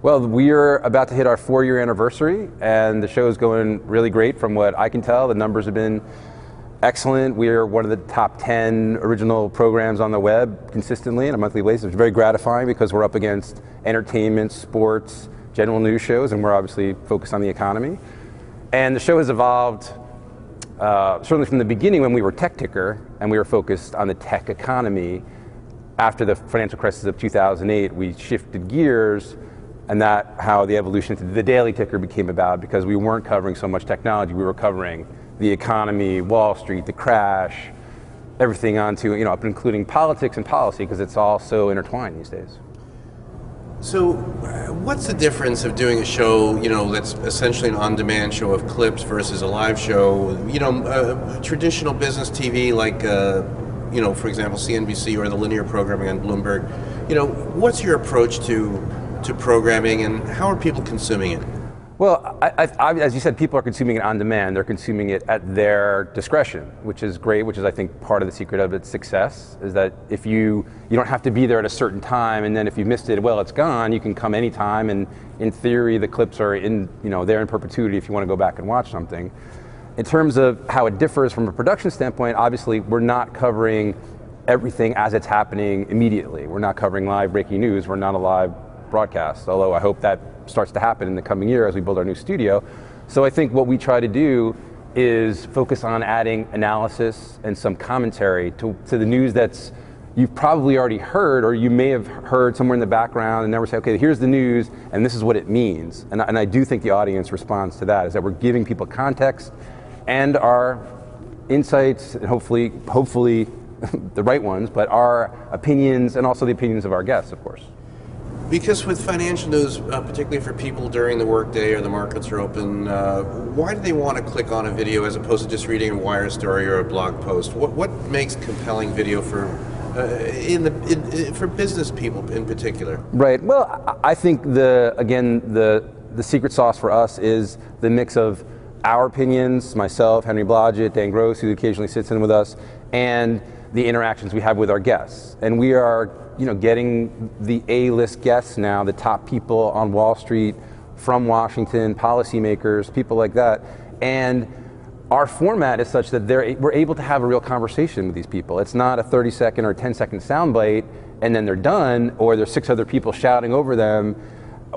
Well, we're about to hit our 4-year anniversary, and the show is going really great from what I can tell. The numbers have been excellent. We are one of the top 10 original programs on the web consistently on a monthly basis. It's very gratifying because we're up against entertainment, sports, general news shows, and we're obviously focused on the economy. And the show has evolved certainly from the beginning when we were Tech Ticker and we were focused on the tech economy. After the financial crisis of 2008, we shifted gears, and that's how the evolution to the Daily Ticker became about, because we weren't covering so much technology. We were covering the economy, Wall Street, the crash, everything onto, up including politics and policy, because it's all so intertwined these days. So what's the difference of doing a show, that's essentially an on-demand show of clips versus a live show? Traditional business TV like, for example, CNBC or the linear programming on Bloomberg. What's your approach to programming, and how are people consuming it? Well, as you said, people are consuming it on demand. They're consuming it at their discretion, which is great, which is, I think, part of the secret of its success, is that if you don't have to be there at a certain time, and then if you missed it, well, it's gone. You can come anytime, and in theory, the clips are there in perpetuity if you want to go back and watch something. In terms of how it differs from a production standpoint, obviously, we're not covering everything as it's happening immediately. We're not covering live breaking news. We're not a live broadcast, although I hope that starts to happen in the coming year as we build our new studio. So I think what we try to do is focus on adding analysis and some commentary to the news that's you've probably already heard, or you may have heard somewhere in the background, and never say, okay, here's the news, and this is what it means. And I do think the audience responds to that, is that we're giving people context and our insights, and hopefully the right ones, but our opinions, and also the opinions of our guests, of course. Because with financial news, particularly for people during the workday or the markets are open, why do they want to click on a video as opposed to just reading a wire story or a blog post? What makes compelling video for business people in particular? Right. Well, I think the secret sauce for us is the mix of our opinions, myself, Henry Blodgett, Dan Gross, who occasionally sits in with us, and the interactions we have with our guests. And we are getting the A-list guests now, the top people on Wall Street from Washington, policymakers, people like that. And our format is such that we're able to have a real conversation with these people. It's not a 30-second or 10-second soundbite and then they're done, or there's 6 other people shouting over them.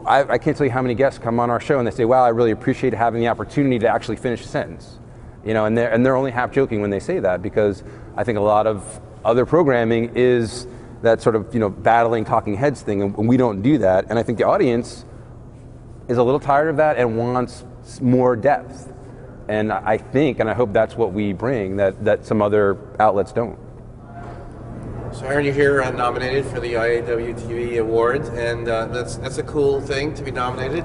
I can't tell you how many guests come on our show and they say, wow, I really appreciate having the opportunity to actually finish a sentence. And they're only half joking when they say that, because I think a lot of other programming is that sort of battling talking heads thing, and we don't do that. And I think the audience is a little tired of that and wants more depth. And I think, and I hope that's what we bring that some other outlets don't. So Aaron, you're here nominated for the IAW TV Award, and that's a cool thing to be nominated.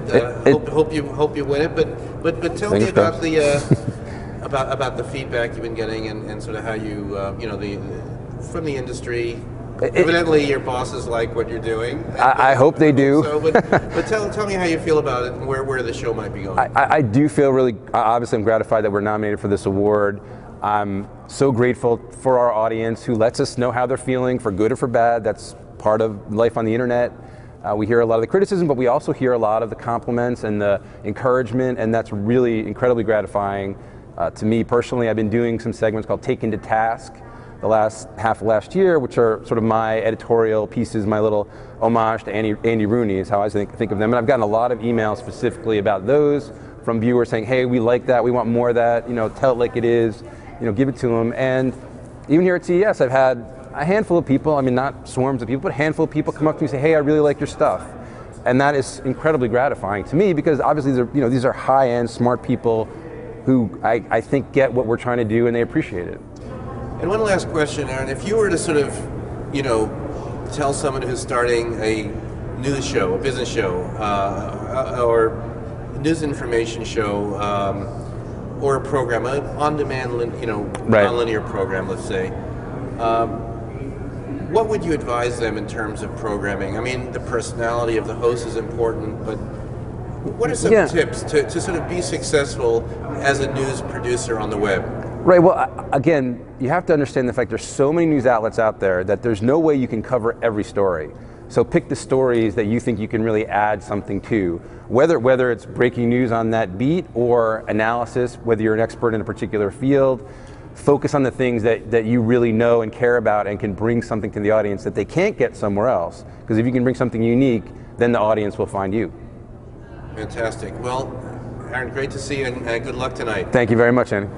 Hope you win it. But tell me about about the feedback you've been getting and sort of how you from the industry. Evidently, your bosses like what you're doing. I hope they do. So, but tell me how you feel about it and where the show might be going. I do feel really, obviously I'm gratified that we're nominated for this award. I'm so grateful for our audience who lets us know how they're feeling, for good or for bad. That's part of life on the internet. We hear a lot of the criticism, but we also hear a lot of the compliments and the encouragement, and that's really incredibly gratifying to me personally. I've been doing some segments called Taken to Task the last half of last year, which are sort of my editorial pieces, my little homage to Andy Rooney is how I think of them. And I've gotten a lot of emails specifically about those from viewers saying, hey, we like that, we want more of that, tell it like it is, give it to them. And even here at CES, I've had a handful of people, not swarms of people, but a handful of people come up to me and say, hey, I really like your stuff. And that is incredibly gratifying to me, because obviously these are high-end, smart people who I think get what we're trying to do and they appreciate it. And one last question, Aaron. If you were to sort of, tell someone who's starting a news show, a business show, or a news information show, or a program, an on-demand, non-linear program, let's say, what would you advise them in terms of programming? The personality of the host is important, but what are some tips to sort of be successful as a news producer on the web? Right, well, again, you have to understand the fact there's so many news outlets out there that there's no way you can cover every story. So pick the stories that you think you can really add something to, whether it's breaking news on that beat or analysis, whether you're an expert in a particular field. Focus on the things that you really know and care about and can bring something to the audience that they can't get somewhere else. Because if you can bring something unique, then the audience will find you. Fantastic. Well, Aaron, great to see you, and good luck tonight. Thank you very much, Andy.